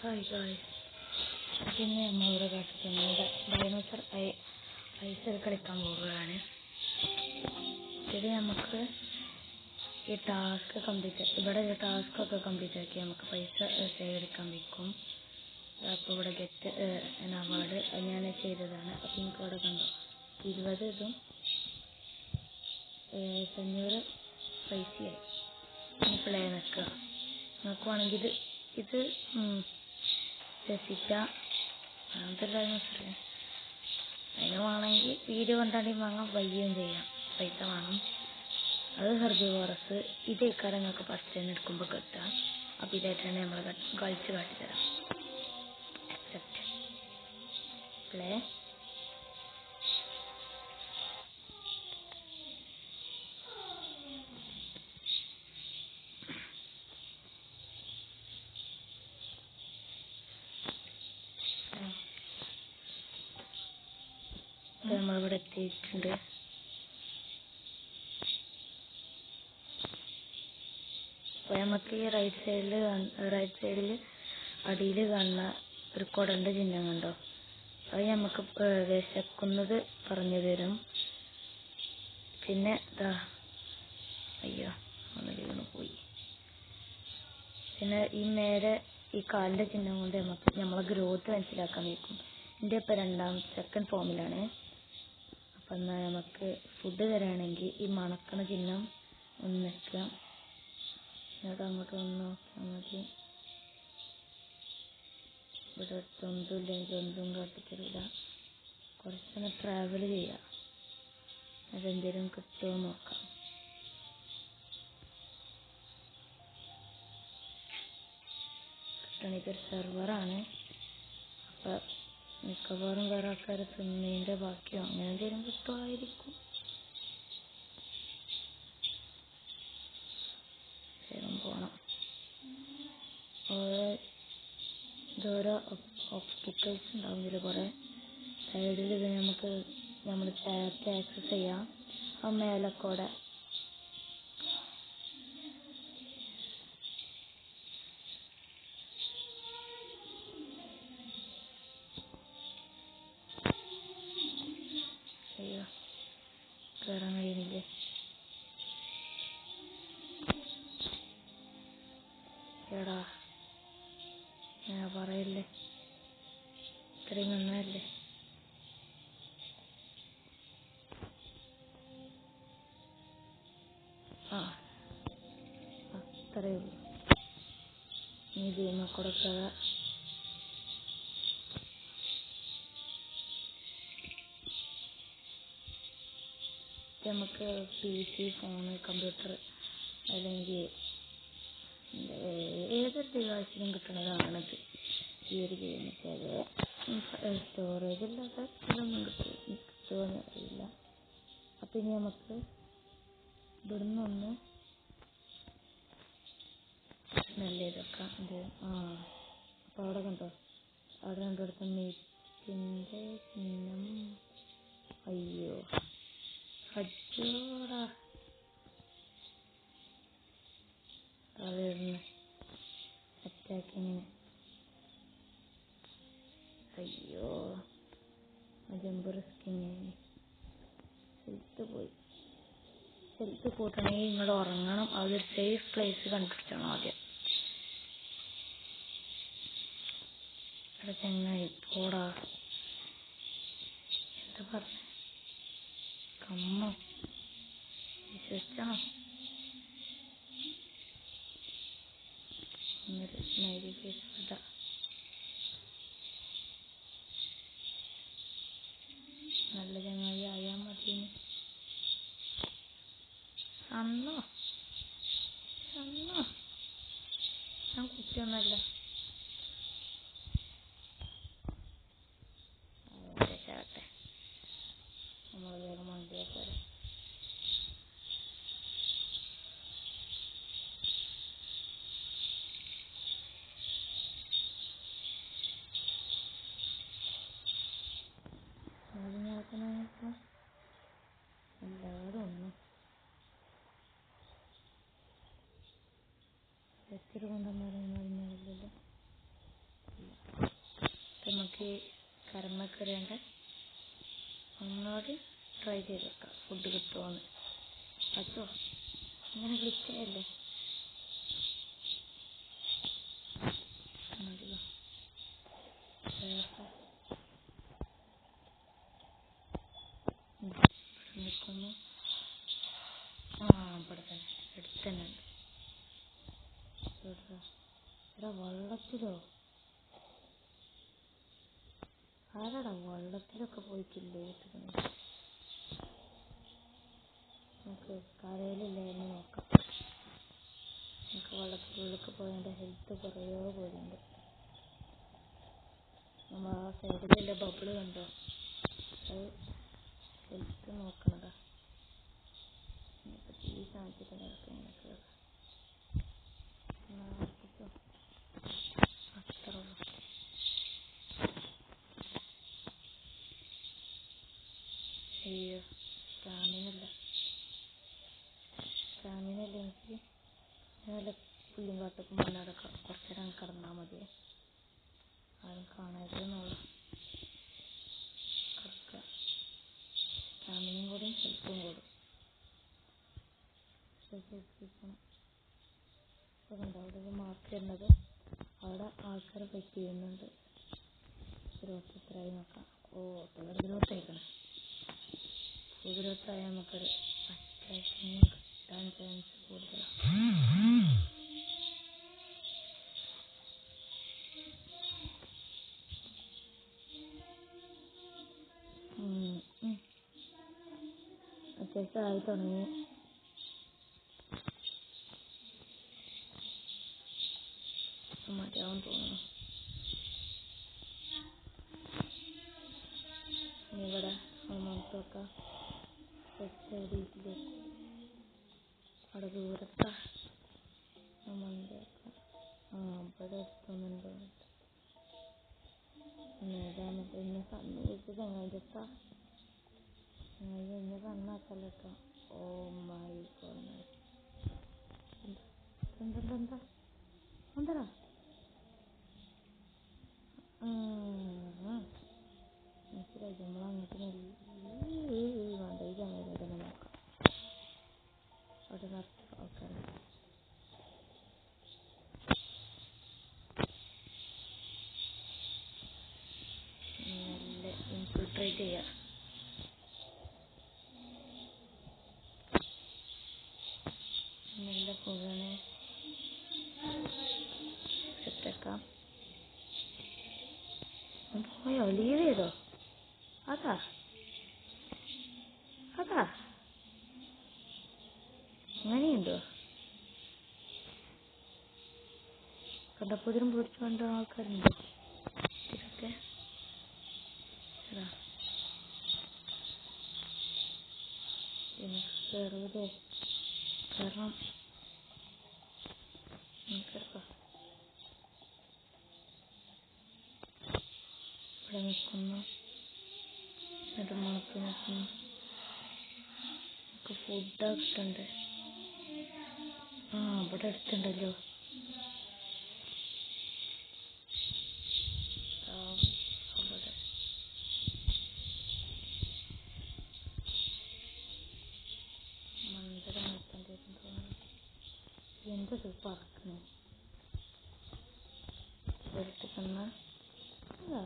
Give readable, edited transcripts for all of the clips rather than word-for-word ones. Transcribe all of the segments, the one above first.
Hi guys, ഇന്ന് നമ്മളിവിടെ കാട്ടുന്നത് dinosaur ഐസിൽ കളിക്കാൻ പോവുകയാണ്. ഇത് നമുക്ക് ഈ ടാസ്ക് ഒക്കെ കംപ്ലീറ്റ് ആക്കി നമുക്ക് പൈസ ശേഖരിക്കാൻ വയ്ക്കും. അപ്പോൾ ഇവിടെ ഗെറ്റ് എന്ന അവാർഡ് ഞാൻ ചെയ്തതാണ്. അപ്പോൾ എനിക്ക് ഇവിടെ കണ്ടോ 20 ഇതും 500 പൈസയായി. പ്ലേ നിൽക്കുക നോക്കുവാണെങ്കിൽ ഇത് രസിച്ച അങ്ങനത്തെ ഡൈനോസർ. അതിന് വേണമെങ്കിൽ വീഡിയോ കണ്ടാണ്ടി വാങ്ങാം, വയ്യുകയും ചെയ്യാം, പൈസ വാങ്ങും. അത് ഹെർബിവോറസ്. ഇതേ നിങ്ങൾക്ക് ഫസ്റ്റ് ടൈം എടുക്കുമ്പോൾ കിട്ടുക. അപ്പോൾ ഇതായിട്ടാണ് നമ്മൾ കളിച്ച് കാട്ടിത്തരാം. Set play. നമ്മളിവിടെ എത്തിയിട്ടുണ്ട്. അപ്പോൾ നമുക്ക് ഈ റൈറ്റ് സൈഡിൽ അടിയിൽ കാണുന്ന ഒരു കുടൻ്റെ ചിഹ്നം കണ്ടോ? അത് നമുക്ക് വിശക്കുന്നത് പറഞ്ഞു തരും. പിന്നെ അയ്യോ ഒന്ന് വീണ് പോയി. പിന്നെ ഈ മേലെ ഈ കാലിൻ്റെ ചിഹ്നം കൊണ്ട് നമ്മളെ ഗ്രോത്ത് മനസ്സിലാക്കാൻ വയ്ക്കും. എൻ്റെ ഇപ്പോൾ സെക്കൻഡ് ഫോമിലാണ്. അപ്പം എന്നാൽ നമുക്ക് ഫുഡ് തരാണെങ്കിൽ ഈ മണക്കണ ചിഹ്നം ഒന്ന് നിൽക്കാം. എന്നിട്ട് അങ്ങോട്ട് ഒന്ന് നോക്കിയാൽ മതി. ഇവിടെ ജന്തും കാട്ടിത്തരില്ല. കുറച്ചൊന്ന് ട്രാവൽ ചെയ്യാം, അതെന്തെങ്കിലും കിട്ടുമോ നോക്കാം. കിട്ടണം. ഇതൊരു സെർവറാണ്. അപ്പം മിക്കവാറും വേറെ ആൾക്കാർ തിന്നതിൻ്റെ ബാക്കിയോ അങ്ങനെ എന്തെങ്കിലും കിട്ടുമായിരിക്കും. വേഗം പോകണം. ഇതോരോ ഒപ്റ്റിക്കൽസ് ഉണ്ടാവും. ഇതിൽ കുറേ സൈഡിൽ ഇത് നമ്മൾ ടാപ്പ് ആക്സസ് ചെയ്യാം. ആ മേലക്കൂടെ അയ്യോ കയറാൻ കഴിയുന്നില്ലേ? എടാ ഞാൻ പറയല്ലേ, ഇത്രയും നന്നല്ലേ. അത്രയേ ഉള്ളൂ. നീ ഗെയിം കൊടുക്കുക. നമുക്ക് PC, ഫോണ്, കമ്പ്യൂട്ടർ അല്ലെങ്കിൽ ഏതൊരു ഡിവൈസിലും കിട്ടുന്നതാണത് ഈ ഒരു ഗെയിം. സ്റ്റോറേജ് ഇല്ലാത്ത ഇതൊന്നും കിട്ടുമെന്ന് അറിയില്ല. അപ്പം ഇനി നമുക്ക് ഇവിടുന്ന് ഒന്ന് സ്മെല്ല് ചെയ്തൊക്കാം. അപ്പോൾ അവിടെ കണ്ടോ, അവിടെ രണ്ടിടത്തും മീറ്റിൻ്റെ ചിഹ്നം. അയ്യോ അജോടാ അതായിരുന്നു അറ്റാക്കിങ്ങിന്. അയ്യോ ജമ്പ് റിസ്കിങ്. ഹെൽത്ത് കൂട്ടണമെങ്കിൽ നിങ്ങൾ ഉറങ്ങണം. അതൊരു സേഫ് പ്ലേസ് കണ്ടുപിടിച്ചണം ആദ്യം. അവിടെ ചെങ്ങായി പോടാ. എന്താ പറഞ്ഞ കമ്മോ വിശ്വസിച്ചണോ? ഒന്നൊരു സ്മൈലി ഫേസ് ഇടാ. നല്ല ചങ്ങായി ആയാൽ മതിന്. അന്നോ ഞാൻ കുട്ടിയൊന്നല്ല. രക്ഷാട്ടെ, നമ്മൾ വേഗം വണ്ടിയൊക്കെ എല്ലാവരും ഒന്നും എത്തിരി കൊണ്ടുവന്നറിയില്ലല്ലോ. നമുക്ക് കരമൊക്കെ അറിയാണ്ട് ഒന്നുകൂടി ട്രൈ ചെയ്ത് വെക്കാം ഫുഡ് കിട്ടുമോയെന്ന്. അച്ചോ ഇങ്ങനെ വിളിച്ചല്ലേ നിൽക്കുന്നു. ഇവിടെ തന്നെ എടുത്ത് തന്നെ ഉണ്ട്. ഇവിടെ വെള്ളത്തിലോ ആരാടാ വെള്ളത്തിലൊക്കെ പോയിട്ടില്ലേ? നമുക്ക് കരയിലില്ലായിരുന്നു നോക്കാം. നമുക്ക് വെള്ളത്തിനുള്ളിലേക്ക് പോയതിൻ്റെ ഹെൽത്ത് കുറേ പോലുണ്ട്. നമ്മൾ ആ സൈഡിലുള്ള ബബിള് കണ്ടോ? അത് ഹെൽത്ത് നോക്കണതാ. ഈ സാധിച്ചിട്ട് നിൽക്കുക എനിക്ക് അത്ര അയ്യോ സ്റ്റാമിനല്ല എനിക്ക്. നല്ല പുല്ലും കാട്ടൊക്കെ മണ്ണടക്കം കുറച്ച് നേരം കിടന്നാൽ മതി. ആരും കാണരുതെന്നുള്ളു. കിടക്കുക. സ്റ്റാമിനയും കൂടും ഹെൽത്തും കൂടും. അതുകൊണ്ട് അവിടെ ഒരു മാർക്ക് വരുന്നത് അവിടെ ആൾക്കാരെ വെയിറ്റ് ചെയ്യുന്നുണ്ട്. എത്രയായി നോക്കാം. പ്രതിരോധമായിക്കണം. പ്രതിരോധമായ നമുക്കൊരു അറ്റാക്കിങ് കിട്ടാൻ ചാൻസ് കൂടുതലാണ്. അത്യാവശ്യം ആയി തുടങ്ങി. മതിയാവും തോന്നുന്നു. ഇവിടെ ഒന്നാമത്തൊക്കെ സെറ്റ് അവിടെ ദൂരത്താ മന്തിയൊക്കെ. ഇവിടെ എത്തുന്നുണ്ട്. ഏതാമത്തെ എന്നെ കണ്ണ് വെച്ച് ചങ്ങാതിട്ടാ എന്നെ കണ്ണാക്കല്ലോ കേട്ടോ. Oh my goodness. എന്താ എന്താ മനസ്സിലായി. നമ്മളങ്ങോട്ട് വേണ്ട ഈ ചങ്ങാതി തന്നെ നോക്കാം. അവിടെ നിറച്ച് ആൾക്കാരുണ്ട്. നല്ല ഇൻഫിൽട്രേറ്റ് ചെയ്യാം. നല്ല പുകനെ സെറ്റാക്കാം. പോയോ? ലീവ് ചെയ്തോ? അതാ അങ്ങനെയുണ്ടോ? കണ്ടപ്പോതിനും പിടിച്ചു കൊണ്ട് ആൾക്കാരുണ്ടോ? ഇതൊക്കെ എനിക്ക് കയറുമോ? കാരണം എനിക്കെടുക്കാം. ഇവിടെ നിൽക്കുന്നു. എന്നിട്ട് മുളക്ക് നിൽക്കുന്നു. നമുക്ക് ഫുഡ് കിട്ടണ്ടേ? ഇവിടെ അടുത്തുണ്ടല്ലോ. അവിടെ മന്ദിരം നിർത്തേണ്ടിയിരുന്നു തോന്നുന്നു. എന്തത് പറക്കണേ? വെറുതെ തന്ന അതാ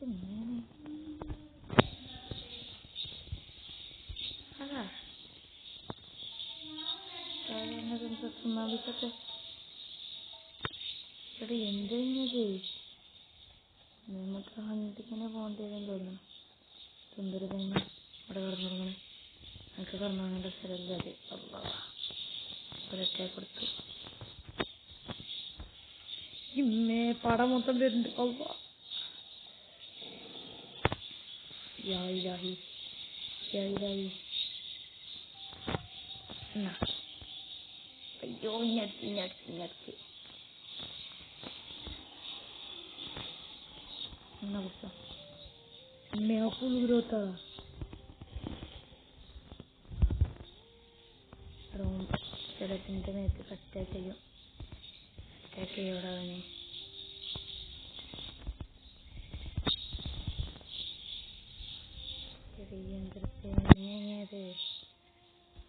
ഇങ്ങനെ അതാ സാധാരണ സുനാമിക്കൊക്കെ ഇവിടെ എന്തെന്നത് നമുക്ക് ഹണ്ടിങ്ങനെ പോകേണ്ടി വരും തോന്നുന്നു. സുന്ദരി തന്നെ ഇവിടെ കിടന്നിറങ്ങണേ. എനിക്ക് കിടന്നിറങ്ങേണ്ട സ്ഥലമില്ല. അത് ഒരൊറ്റ കൊടുത്തു. ഇന്നേ പടം മൊത്തം വരുന്നുണ്ട്. അയ്യോ ഇഞ്ഞടുത്ത് എന്നാ കുറിച്ചോ മേപ്പുൾ ഗ്രോത്താ ചിലതിൻ്റെ മേത്ത് അറ്റാക്ക് ചെയ്യും. അറ്റാക്ക് ചെയ്യോടാ അവനെ. എന്തൊരു തേങ്ങയത്,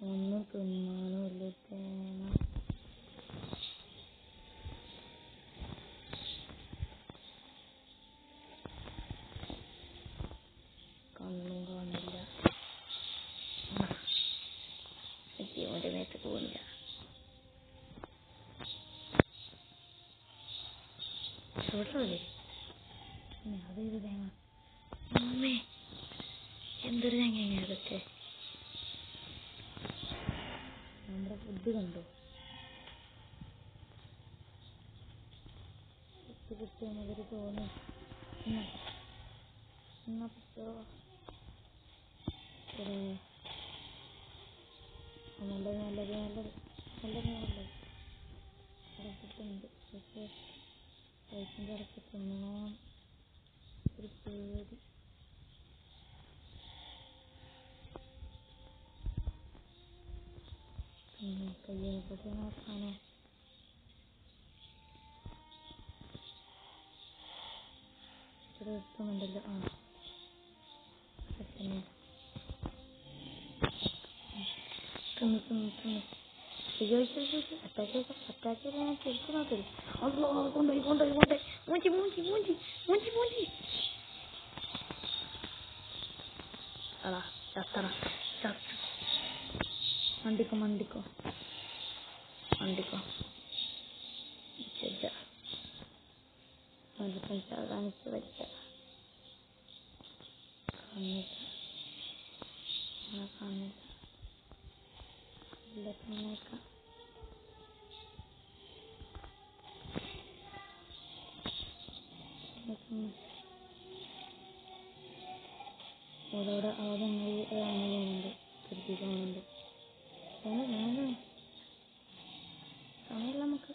ഒന്നും തിന്നാനും ഇല്ല തേങ്ങ. കണ്ണും കാണില്ല, ജീവന്റെ മേത്ത് പോകുന്നില്ല. ചോട്ടല്ലേ അതൊരു തേങ്ങ. അമ്മേ എന്തൊരു തേങ്ങ അതൊക്കെ. നമ്മുടെ ഫുഡ് കണ്ടോ, കിട്ടിയ മുതൽ തോന്നി. എന്നാ പിറ്റോ നല്ലത് നല്ലത് നല്ലത് നല്ലത് നല്ലത് കിട്ടുന്നുണ്ട്. പക്ഷേ കഴിക്കുമ്പോൾ ഇടയ്ക്ക് തിന്നണോ ഒരു പേടി. കയ്യെപ്പറ്റി നോക്കാനോ ഇവിടെ എത്തുന്നുണ്ടല്ലോ. ആ തിന്ന് തിന്ന് തിന്ന് തിന്ന് അറ്റാക്ക് ഞാൻ ശരിക്കും തരും. അല്ലോ കൊണ്ടുപോയി കൊണ്ടുപോയി കൊണ്ടുപോയി മൂഞ്ചി മൂഞ്ചി മൂഞ്ചി മൂഞ്ചി മൂഞ്ചി. അതാ ചത്തറ ചത്ത. മണ്ടിക്കോ മണ്ടിക്കോ മണ്ടിക്കോ. വെച്ച കാണിച്ച് വെച്ച കാണിച്ച കാണിച്ച ഇല്ല തന്നേക്കാം. ഓരോടെ ആദ്യങ്ങളിൽ പോകുന്നുണ്ട്, തിരിപ്പിക്കുന്നുണ്ട്. സമയമില്ല നമുക്ക്.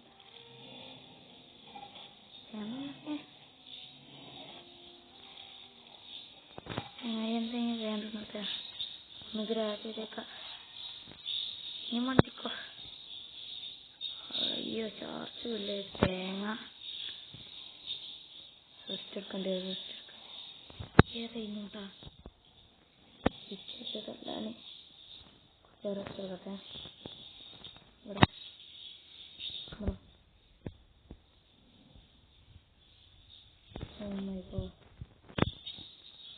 എന്തെങ്കിലും വേണ്ടുന്നത് നമുക്ക് രാത്രിയിലേക്കാം. നീ മണ്ടിക്കോ. അയ്യോ ചാർജ് ഇല്ലേ തേങ്ങ. റെസ്റ്റ് എടുക്കണ്ടേ, റെസ്റ്റ് എടുക്കണ്ടേ. ഏതാ ഇങ്ങോട്ടാ ഇച്ചതല്ലാതെ റെസ്റ്റ് എടുക്കട്ടെ. ഇവിടെ ഇവിടെ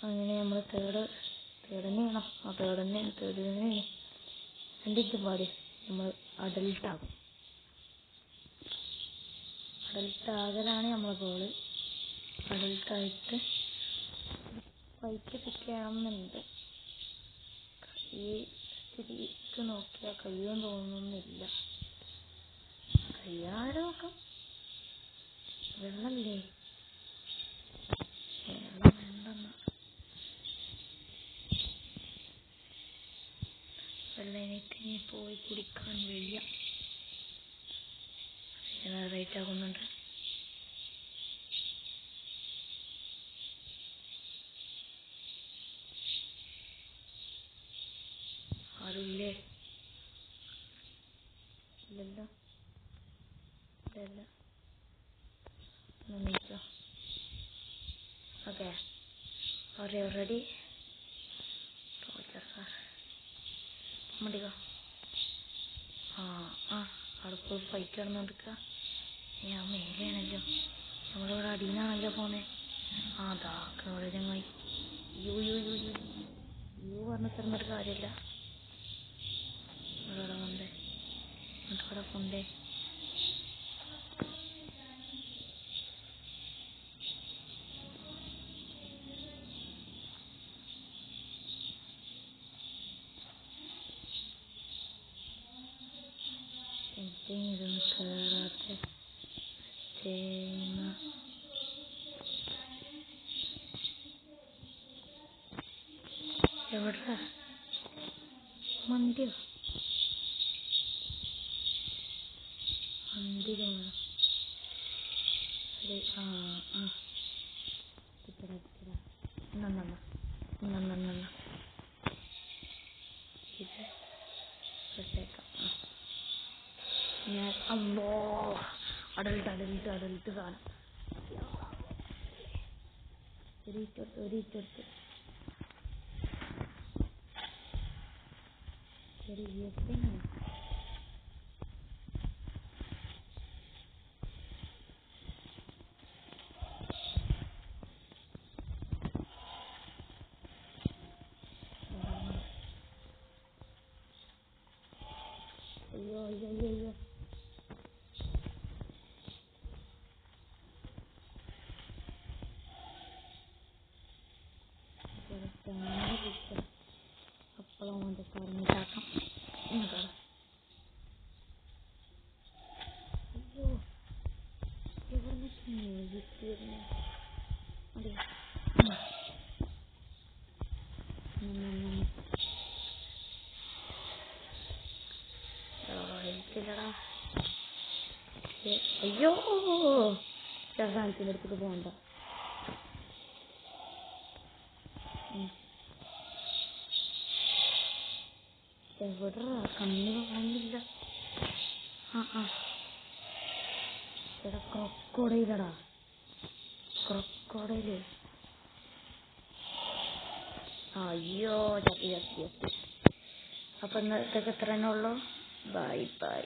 അങ്ങനെ നമ്മൾ തേർഡ് തന്നെയാണോ? ആ തേർഡ് തന്നെയാണ്. രണ്ടിൻ്റെ പാടി നമ്മൾ അഡൽട്ടാകും. അഡൽട്ടാകലാണ് നമ്മളെ ഗോള്. അഡൽട്ടായിട്ട് ബൈക്ക് പിക്ക് ചെയ്യണമെന്നുണ്ട്. ഈ സ്ഥിതിക്ക് നോക്കിയാൽ കഴിയുമെന്ന് തോന്നുന്നില്ല. കഴിയാതെ നോക്കാം. വെള്ളമില്ലേ? വെള്ളം വേണ്ടെന്ന്. വെള്ളം എനിക്ക് പോയി കുടിക്കാൻ വയ്യ. റേറ്റ് ആകുന്നുണ്ട്. ആരുമില്ലേ? ഇല്ലല്ലോ ഇല്ല. നീച്ചോ. ഓക്കെ ഓൾറെഡി മടിക്കോ. ആ ആ അവിടെ പോയി ഫൈറ്റ് കിടന്നുകൊടുക്കുക. ഞാൻ മേലെയാണല്ലോ, നമ്മളിവിടെ അടിയിലാണല്ലോ പോന്നെ. ആ ദാക്കവിടെ ചങ്ങായി. യു യു യു യു യു പറഞ്ഞ തരുന്നൊരു കാര്യമില്ല. ഇവിടെ കൊണ്ടേ ഇവിടെ കൊണ്ടേ ഇതൊന്ന് കേറാത്ത തേങ്ങ. എവിടെ മന്തിയോ? മന്തി വേണം. ആ ആ കിട്ടടാ കിട്ടടാ. നന്ന ഇത് വെച്ചേക്കാം. ഞാൻ അല്ലോ അടലിട്ട് സാധനം ഒരിച്ചെടുത്ത് ചെറിയ അയ്യോ അയ്യോ അയ്യോ അയ്യോ അപ്പോഴും അവൻ്റെ പറഞ്ഞിട്ടാക്കാം. അയ്യോ എവിടെ കിട്ടിയിരുന്നു അതെ എനിക്കില്ലടാ. അയ്യോ സാധനത്തിൻ്റെ അടുത്തേക്ക് പോകണ്ട. എവിടാ കണ്ണു കാണുന്നില്ല. എടാ ക്രൊക്കോഡൈലടാ, ക്രൊക്കോഡൈല്. അയ്യോ ചത്തി ചത്തി ചത്തി. അപ്പം ഇന്നത്തേക്ക് എത്ര തന്നെ ഉള്ളൂ. Bye bye.